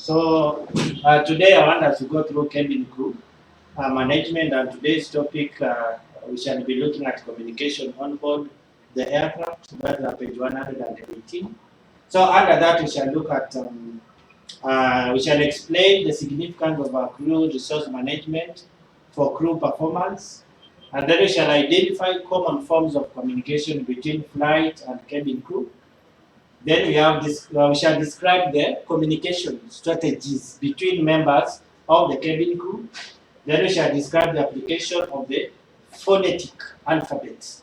So today I want us to go through cabin crew management, and today's topic we shall be looking at communication on board the aircraft. That's page 118. So under that we shall look at we shall explain the significance of our crew resource management for crew performance, and then we shall identify common forms of communication between flight and cabin crew. Then we have this. We shall describe the communication strategies between members of the cabin crew. Then we shall describe the application of the phonetic alphabet,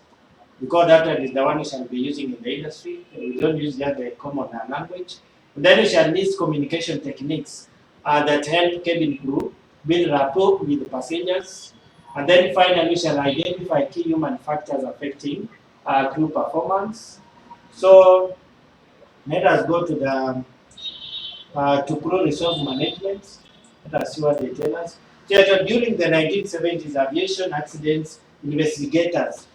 because that one is the one we shall be using in the industry. We don't use the other common language. And then we shall list communication techniques that help cabin crew build rapport with the passengers. And then finally, we shall identify key human factors affecting crew performance. So let us go to the to crew resource management. Let us see what they tell us. So, during the 1970s, aviation accidents investigators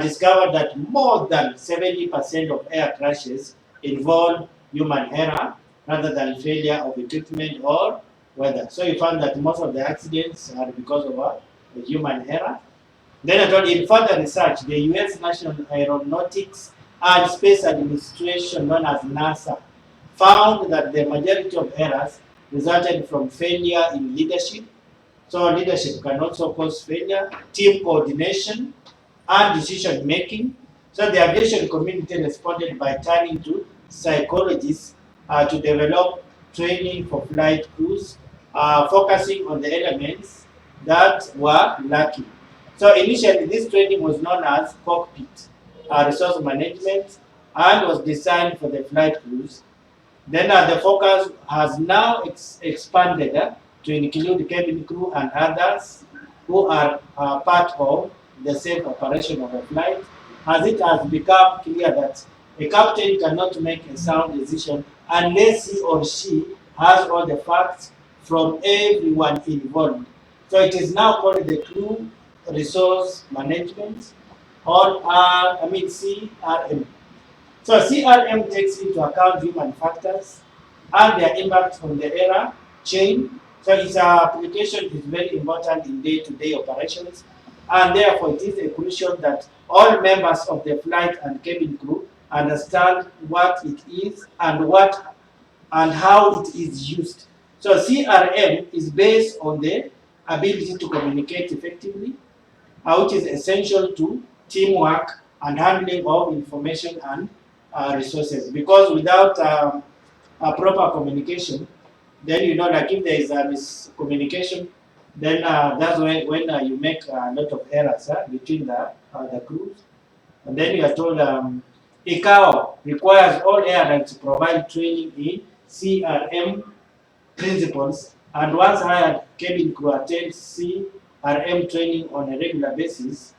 discovered that more than 70% of air crashes involve human error rather than failure of equipment or weather. So you found that most of the accidents are because of the human error. Then in further research, the US National Aeronautics and Space Administration, known as NASA, found that the majority of errors resulted from failure in leadership. So leadership can also cause failure, team coordination, and decision making. So the aviation community responded by turning to psychologists to develop training for flight crews, focusing on the elements that were lacking. So initially, this training was known as cockpit resource management and was designed for the flight crews. Then the focus has now expanded to include cabin crew and others who are part of the safe operation of a flight, as it has become clear that a captain cannot make a sound decision unless he or she has all the facts from everyone involved. So it is now called the crew resource management, or CRM. So CRM takes into account human factors and their impact on the error chain. So its application is very important in day-to-day operations, and therefore it is crucial that all members of the flight and cabin crew understand what it is and how it is used. So CRM is based on the ability to communicate effectively, which is essential to teamwork and handling of information and resources. Because without a proper communication, then like if there is a miscommunication, then that's when you make a lot of errors between the crews. And then you are told ICAO requires all airlines to provide training in CRM principles, and once hired cabin crew attend CRM training on a regular basis.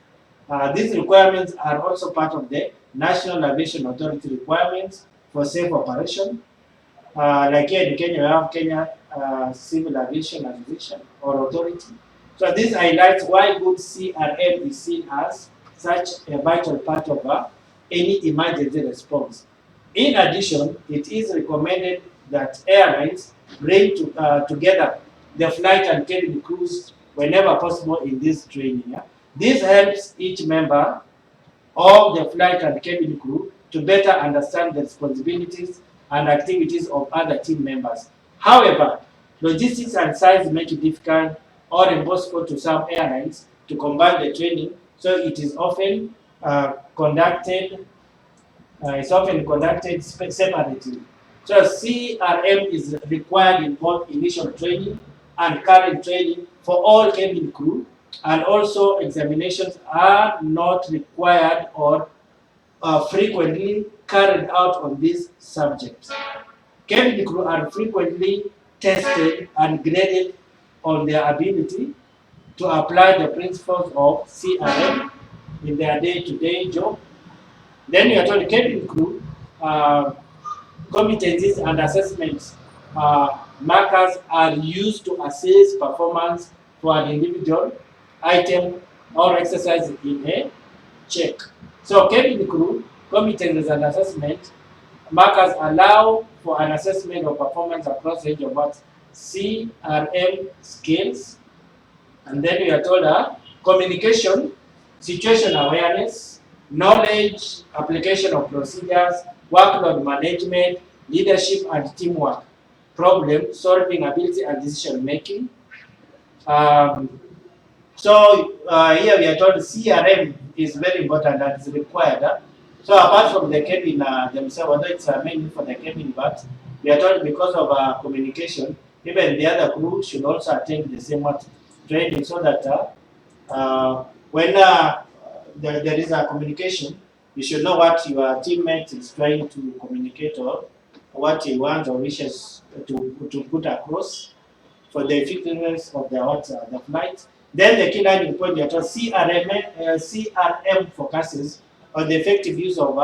These requirements are also part of the National Aviation Authority requirements for safe operation. Like here in Kenya, we have Kenya Civil Aviation Association or Authority. So this highlights why good CRM is seen as such a vital part of any emergency response. In addition, it is recommended that airlines bring together the flight and cabin crews whenever possible in this training. Yeah? This helps each member of the flight and cabin crew to better understand the responsibilities and activities of other team members. However, logistics and size make it difficult or impossible to some airlines to combine the training, so it is often conducted separately. So CRM is required in both initial training and current training for all cabin crew, and also examinations are not required or frequently carried out on this subject. Cabin crew are frequently tested and graded on their ability to apply the principles of CRM in their day-to-day job. Then you are told cabin crew competencies and assessments markers are used to assess performance for an individual item or exercise in a check. So cabin crew competencies and assessment markers allow for an assessment of performance across range of what CRM skills. And then we are told communication, situation awareness, knowledge, application of procedures, workload management, leadership and teamwork, problem solving ability and decision making. Here we are told CRM is very important and is required. So apart from the cabin themselves, although it's mainly for the cabin, but we are told because of communication, even the other crew should also attend the same training so that when there is a communication, you should know what your teammate is trying to communicate or what he wants or wishes to put across for the effectiveness of the flight. Then the key learning point that was CRM focuses on the effective use of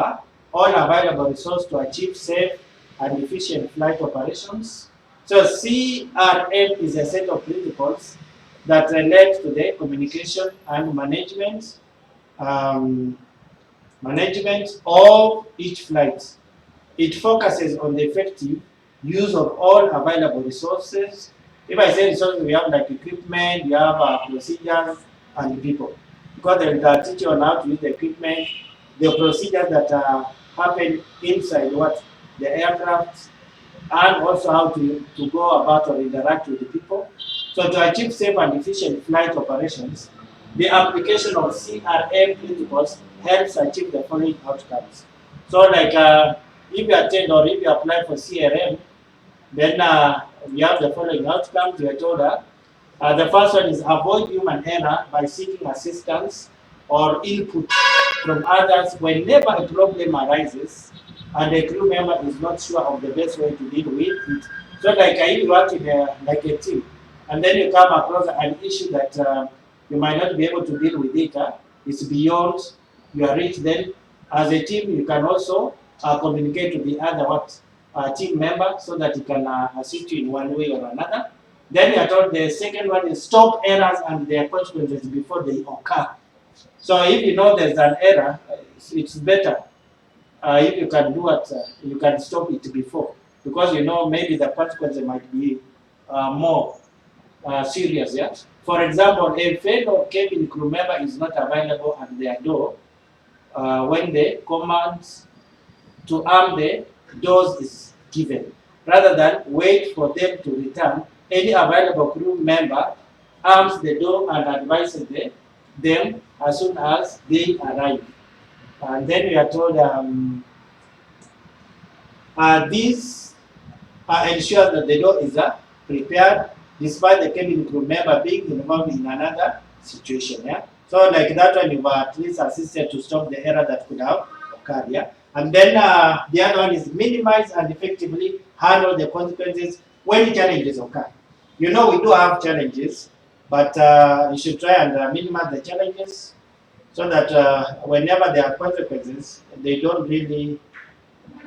all available resources to achieve safe and efficient flight operations. So CRM is a set of principles that relate to the communication and management of each flight. It focuses on the effective use of all available resources. If I say resources, we have like equipment, we have procedures and people. Because they will teach you on how to use the equipment, the procedures that happen inside the aircraft, and also how to go about or interact with the people. So to achieve safe and efficient flight operations, the application of CRM principles helps achieve the following outcomes. So like if you attend or if you apply for CRM, then we have the following outcomes. We are told the first one is avoid human error by seeking assistance or input from others whenever a problem arises and a crew member is not sure of the best way to deal with it. So like if you work in like a team and then you come across an issue that you might not be able to deal with it, it's beyond your reach, then as a team you can also communicate to the other team member so that he can assist you in one way or another. Then we are told the second one is stop errors and their consequences before they occur. So if you know there's an error, it's better if you can do it, you can stop it before, because you know maybe the consequences might be more serious. Yeah. For example, a fellow cabin crew member is not available at their door when the command to arm the doors is given. Rather than wait for them to return, any available crew member arms the door and advises them as soon as they arrive. And then we are told this ensures that the door is prepared despite the cabin crew member being involved in another situation. Yeah? So like that one, you've at least assisted to stop the error that could have occurred. Yeah? And then the other one is minimize and effectively handle the consequences when challenges occur. You know we do have challenges, but you should try and minimize the challenges so that whenever there are consequences, they don't really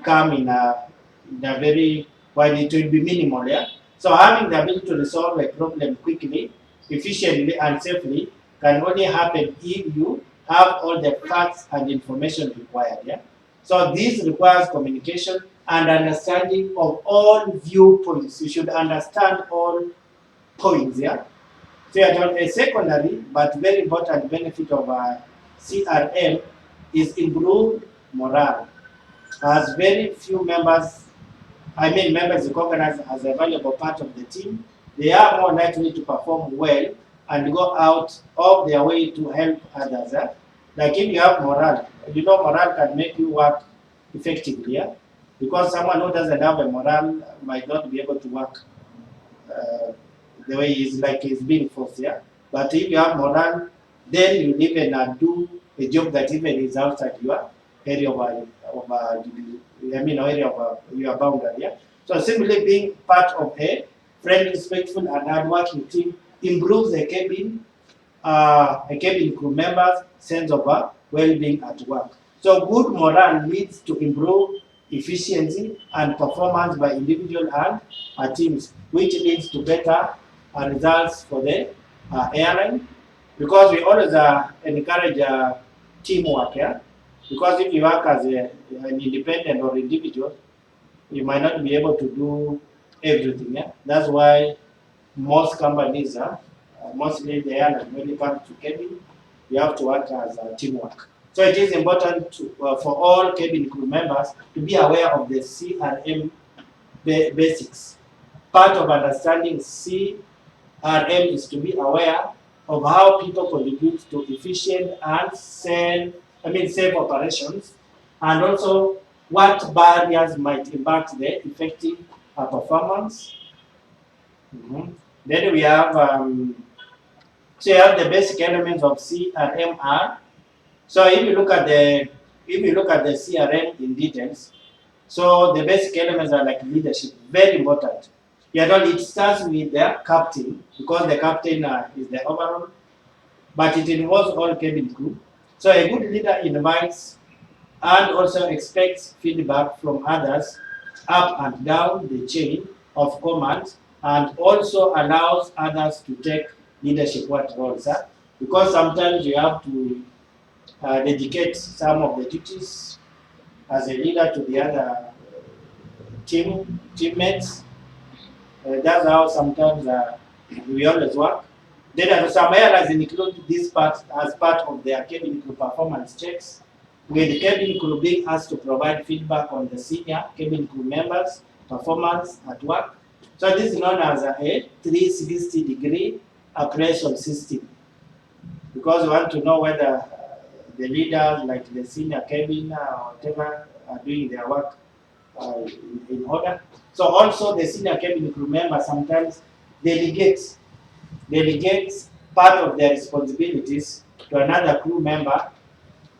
come in a very, while it will be minimal. Yeah? So having the ability to resolve a problem quickly, efficiently and safely can only happen if you have all the facts and information required. Yeah? So this requires communication and understanding of all viewpoints. You should understand all points. Yeah? So a secondary but very important benefit of CRM is improved morale. As very few members recognized as a valuable part of the team, they are more likely to perform well and go out of their way to help others. Like if you have morale, you know morale can make you work effectively. Yeah? Because someone who doesn't have a morale might not be able to work the way he's being forced. Yeah? But if you have morale, then you even do a job that even is outside your area area of your boundary. Yeah? So simply being part of a friendly, respectful, and hardworking team improves a cabin crew member's sense of well-being at work. So good morale leads to improved efficiency and performance by individual and teams, which leads to better results for the airline, because we always encourage teamwork. Yeah? Because if you work as an independent or individual, you might not be able to do everything. Yeah? That's why most companies are, mostly they are, like when it comes to cabin, you have to work as a teamwork. So it is important to, for all cabin crew members to be aware of the CRM basics. Part of understanding CRM is to be aware of how people contribute to efficient and safe operations, and also what barriers might impact the effective performance. Mhm. Then we have so you have the basic elements of CRMR. So if you look at the CRM in details, so the basic elements are like leadership, very important. Yeah, it starts with the captain because the captain is the overall, but it involves all cabin crew. So a good leader invites and also expects feedback from others up and down the chain of command, and also allows others to take leadership what roles are, because sometimes you have to dedicate some of the duties as a leader to the other teammates. That's how sometimes we always work. Then some areas include this part as part of their cabin crew performance checks, with the cabin crew being asked to provide feedback on the senior cabin crew members' performance at work. So this is known as a 360-degree appraisal system, because we want to know whether the leaders, like the senior cabin or whatever, are doing their work in order. So also the senior cabin crew member sometimes delegates part of their responsibilities to another crew member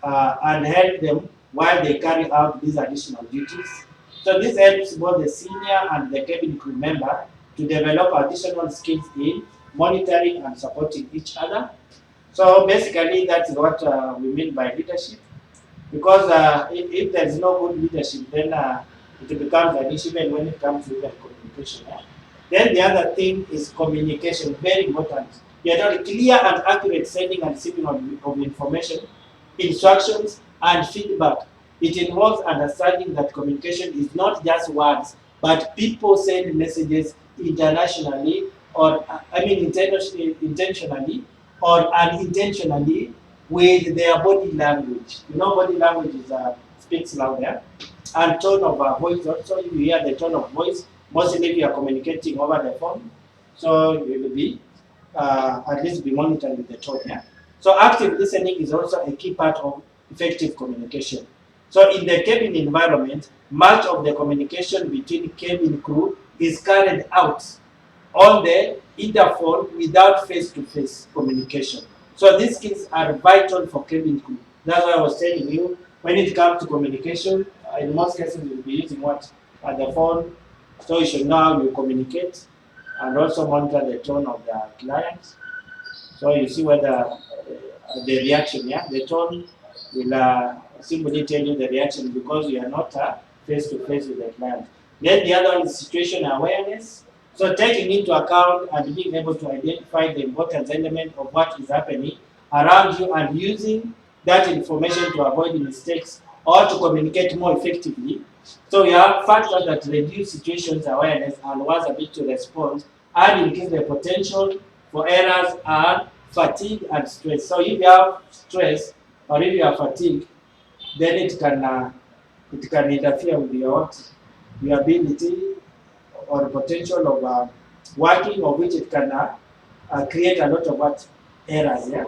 and help them while they carry out these additional duties. So this helps both the senior and the cabin crew member to develop additional skills in monitoring and supporting each other. So basically, that's what we mean by leadership. Because if there is no good leadership, then it becomes an issue even when it comes to even communication. Yeah? Then the other thing is communication, very important. You have clear and accurate sending and receiving of information, instructions, and feedback. It involves understanding that communication is not just words, but people send messages internationally, or intentionally or unintentionally, with their body language. You know, body language is speaks louder, and tone of voice also. If you hear the tone of voice, mostly if you are communicating over the phone, so you will be at least be monitoring the tone. Yeah? So active listening is also a key part of effective communication. So in the cabin environment, much of the communication between cabin crew is carried out on the interphone without face-to-face communication. So these skills are vital for cabin crew. That's why I was telling you, when it comes to communication, in most cases you'll be using what? The phone. So you should know how you communicate and also monitor the tone of the client. So you see whether the reaction, yeah, the tone will simply tell you the reaction because you are not face to face with the client. Then the other one is situation awareness. So taking into account and being able to identify the important element of what is happening around you and using that information to avoid mistakes or to communicate more effectively. So you have factors that reduce situations awareness and one's ability to respond and increase the potential for errors and fatigue and stress. So if you have stress or if you are fatigued, then it can interfere with your ability or potential of working, of which it can create a lot of errors. Yeah.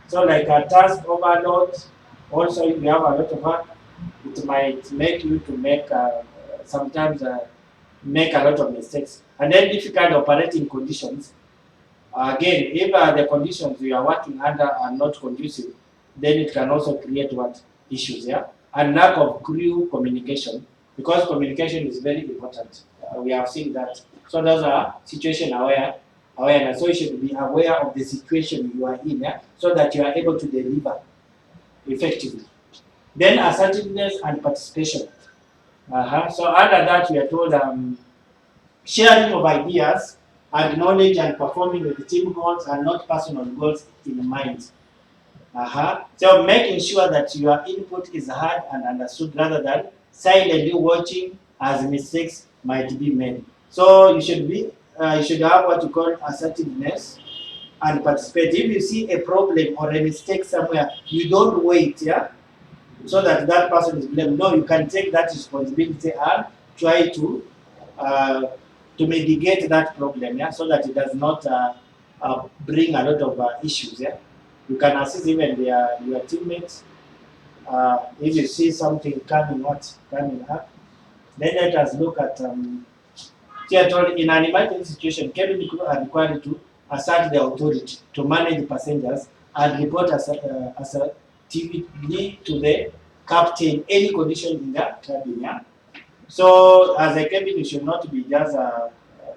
So like a task overload. Also, if you have a lot of work, it might make you to make sometimes make a lot of mistakes. And then difficult operating conditions. Again, if the conditions you are working under are not conducive, then it can also create issues, yeah? And lack of crew communication, because communication is very important. We have seen that. So those are situation awareness. So you should be aware of the situation you are in, yeah? So that you are able to deliver effectively. Then assertiveness and participation. So under that, we are told sharing of ideas and knowledge and performing with team goals and not personal goals in mind. So making sure that your input is heard and understood rather than silently watching as mistakes might be made. So you should have what you call assertiveness and participate. If you see a problem or a mistake somewhere, you don't wait, yeah, so that that person is blamed. No, you can take that responsibility and try uh, to mitigate that problem, yeah, so that it does not bring a lot of issues, yeah. You can assist even your teammates. If you see something coming up, then let us look at in an emergency situation, cabin crew are required to assert the authority to manage passengers and report assertively to the captain any condition in the cabin. Yeah? So as a cabin, you should not be just,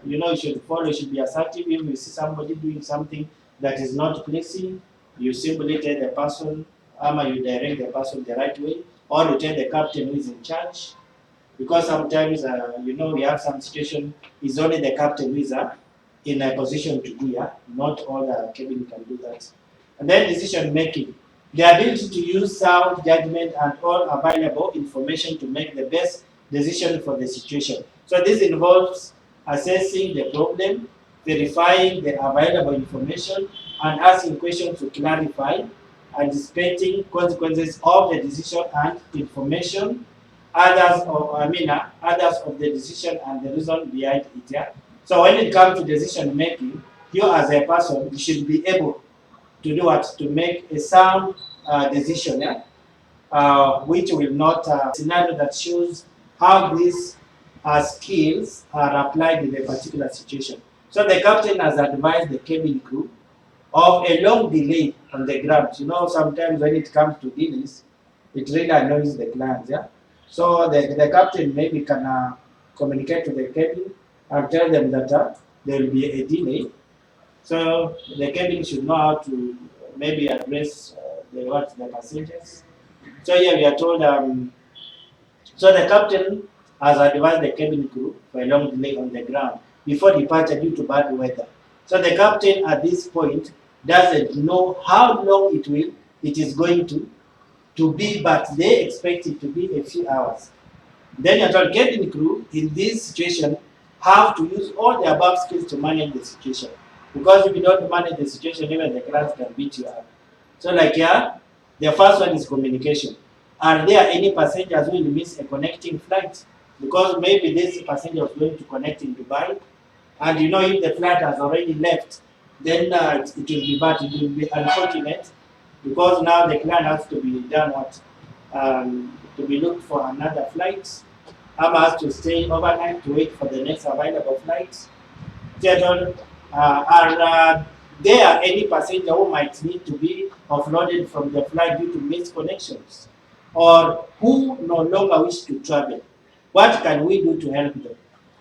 you should follow, you should be assertive. If you see somebody doing something that is not pleasing, you simply tell the person, you direct the person the right way, or you tell the captain who is in charge, because sometimes we have some situation is only the captain who is in a position to do, yeah, not all the cabin can do that. And then decision making, the ability to use sound judgment and all available information to make the best decision for the situation. So this involves assessing the problem, verifying the available information, and asking questions to clarify, anticipating consequences of the decision and information, others of the decision and the reason behind it. Yeah? So when it comes to decision making, you as a person, you should be able to do what? To make a sound decision, yeah? Which will not scenario that shows how these skills are applied in a particular situation. So the captain has advised the cabin crew of a long delay on the ground. Sometimes when it comes to delays, it really annoys the clients. Yeah. So the captain maybe can communicate to the cabin and tell them that there will be a delay. So the cabin should know how to maybe address the passengers. So here we are told. So the captain has advised the cabin crew for a long delay on the ground before departure due to bad weather. So the captain at this point doesn't know how long it is going to be, but they expect it to be a few hours. Then you're told cabin crew in this situation have to use all the above skills to manage the situation. Because if you don't manage the situation, even the clients can beat you up. So like here, the first one is communication. Are there any passengers who will miss a connecting flight? Because maybe this passenger was going to connect in Dubai, and if the flight has already left, then it will be bad, it will be unfortunate, because now the client has to be done what? To be looked for another flight. Has to stay overnight to wait for the next available flight. Are there any passenger who might need to be offloaded from the flight due to missed connections, or who no longer wish to travel? What can we do to help them?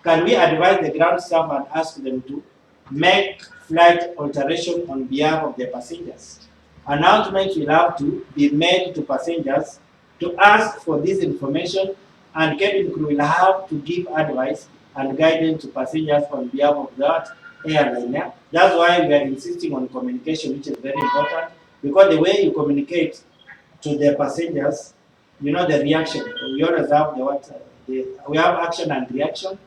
Can we advise the ground staff and ask them to make flight alteration on behalf of the passengers? Announcements will have to be made to passengers to ask for this information, and cabin crew will have to give advice and guidance to passengers on behalf of that airline. Yeah? That's why we are insisting on communication, which is very important, because the way you communicate to the passengers, the reaction. We always have we have action and reaction.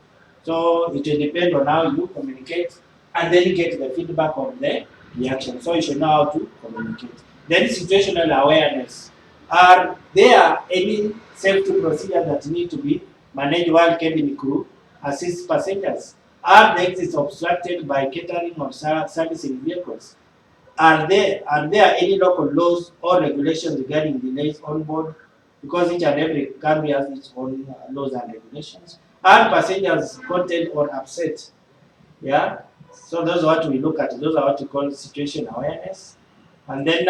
So it will depend on how you communicate, and then you get the feedback of the reaction. So you should know how to communicate. Then situational awareness. Are there any safety procedures that need to be managed while cabin crew assist passengers? Are the exits obstructed by catering or servicing vehicles? Are there any local laws or regulations regarding delays on board? Because each and every country has its own laws and regulations. Are passengers content or upset? Yeah. So those are what we look at. Those are what we call situation awareness. And then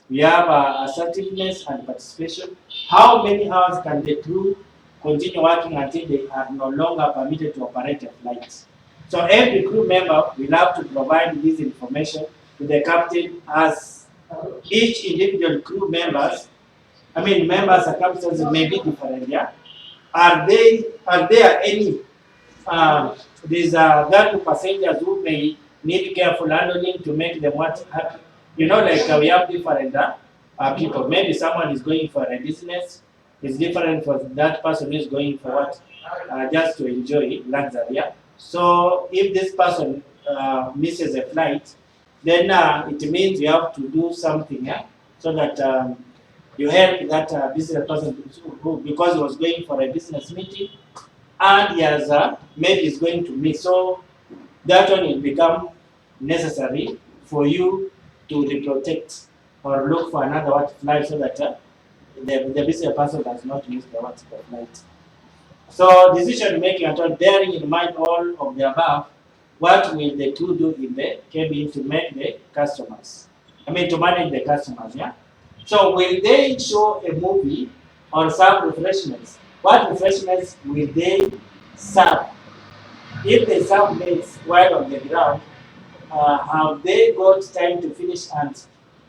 we have assertiveness and participation. How many hours can the crew continue working until they are no longer permitted to operate a flight? So every crew member will have to provide this information to the captain, as each individual crew members circumstances may be different. Yeah. Are there any these passengers who may need careful handling to make them what happy? We have different people. Maybe someone is going for a business, It's different for that person who is going for what? Just to enjoy luxury. Yeah? So if this person misses a flight, then it means you have to do something, yeah? So that you help that business person who, because he was going for a business meeting and he has maybe he's going to miss. So that one will become necessary for you to reprotect or look for another what flight so that the business person does not miss the what the flight. So decision making at all, bearing in mind all of the above, what will the crew do in the cabin to make the customers? I mean to manage the customers, yeah? So will they show a movie or serve refreshments? What refreshments will they serve? If they serve meals while on the ground, have they got time to finish and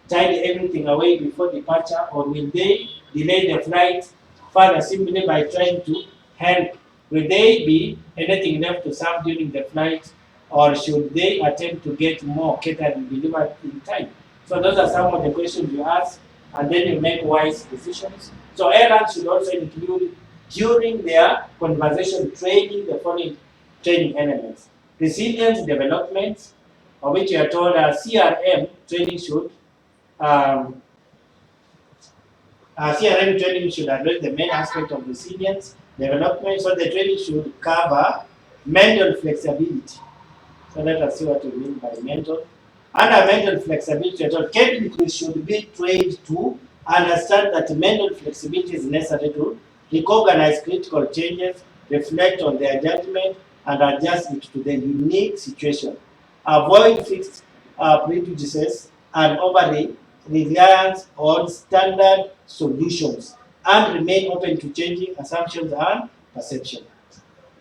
tidy everything away before departure, or will they delay the flight further simply by trying to help? Will they be anything left to serve during the flight, or should they attempt to get more catering delivered in time? So those are some of the questions you ask, and then you make wise decisions. So airlines should also include during their conversation training the following training elements: resilience development, of which you are told CRM training should um, CRM training should address the main aspect of resilience development. So the training should cover mental flexibility. So let us see what we mean by mental. Under mental flexibility, cabin crew should be trained to understand that mental flexibility is necessary to recognize critical changes, reflect on their judgment, and adjust it to the unique situation. Avoid fixed prejudices and overly reliance on standard solutions, and remain open to changing assumptions and perception.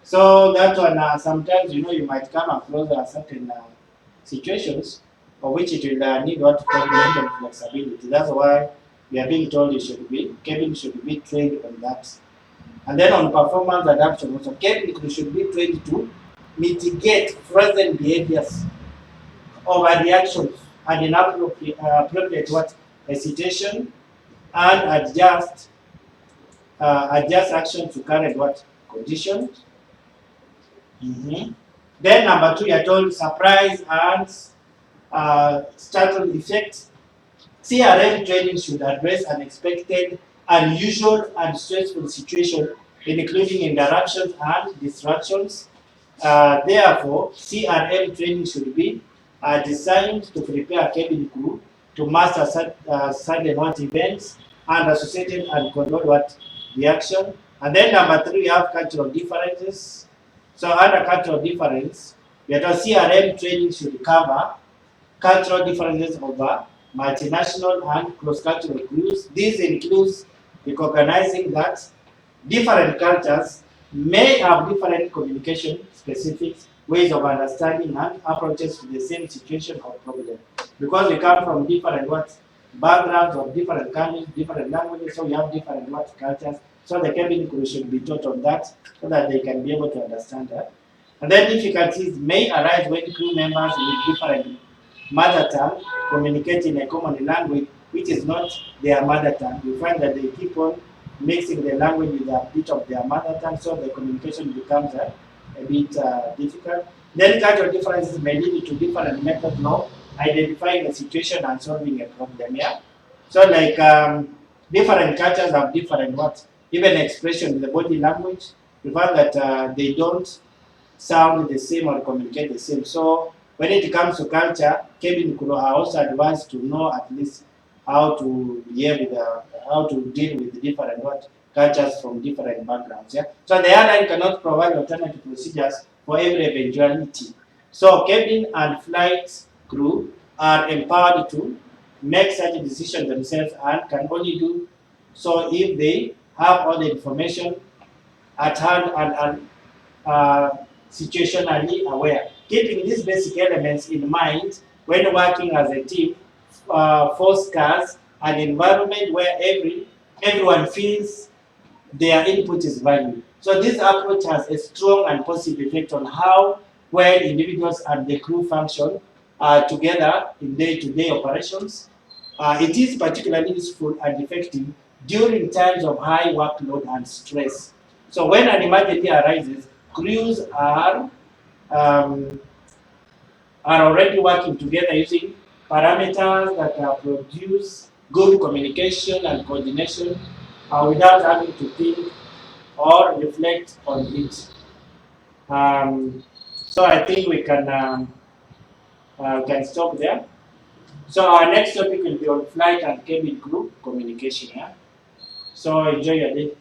So that one, sometimes you might come across certain situations for which it will need what to call mental flexibility. That's why we are being told cabin should be trained on that. And then on performance adaptation, also cabin crew should be trained to mitigate present behaviors, overreactions, and inappropriate appropriate what hesitation, and adjust action to current what conditions. Mhm. Then number two, you're told surprise and startle effect. CRM training should address unexpected, unusual, and stressful situations, including interruptions and distractions. Therefore, CRM training should be designed to prepare cabin crew to master sudden what events and associated and control what reaction. And then number three, we have cultural differences. So under cultural difference, we have CRM training should cover cultural differences of multinational and cross-cultural groups. This includes recognizing that different cultures may have different communication specifics, ways of understanding and approaches to the same situation or problem. Because we come from different backgrounds of different countries, different languages, so we have different cultures. So the cabin crew should be taught on that so that they can be able to understand that. And then difficulties may arise when crew members with different mother tongue communicate in a common language which is not their mother tongue. You find that they keep on mixing the language with a bit of their mother tongue, so the communication becomes a bit difficult. Then cultural differences may lead to different methods of identifying a situation and solving a problem. Yeah. So like different cultures have different even expression in the body language. You find that they don't sound the same or communicate the same. So when it comes to culture, cabin crew are also advised to know at least how to behave with how to deal with different cultures from different backgrounds. Yeah. So the airline cannot provide alternative procedures for every eventuality. So cabin and flight crew are empowered to make such a decision themselves and can only do so if they have all the information at hand and situationally aware. Keeping these basic elements in mind when working as a team fosters an environment where everyone feels their input is valued. So this approach has a strong and positive effect on how well individuals and the crew function together in day-to-day operations. It is particularly useful and effective during times of high workload and stress. So when an emergency arises, crews um, are already working together using parameters that produce good communication and coordination without having to think or reflect on it. So I think we can stop there. So our next topic will be on flight and cabin crew communication. Yeah? So enjoy your day.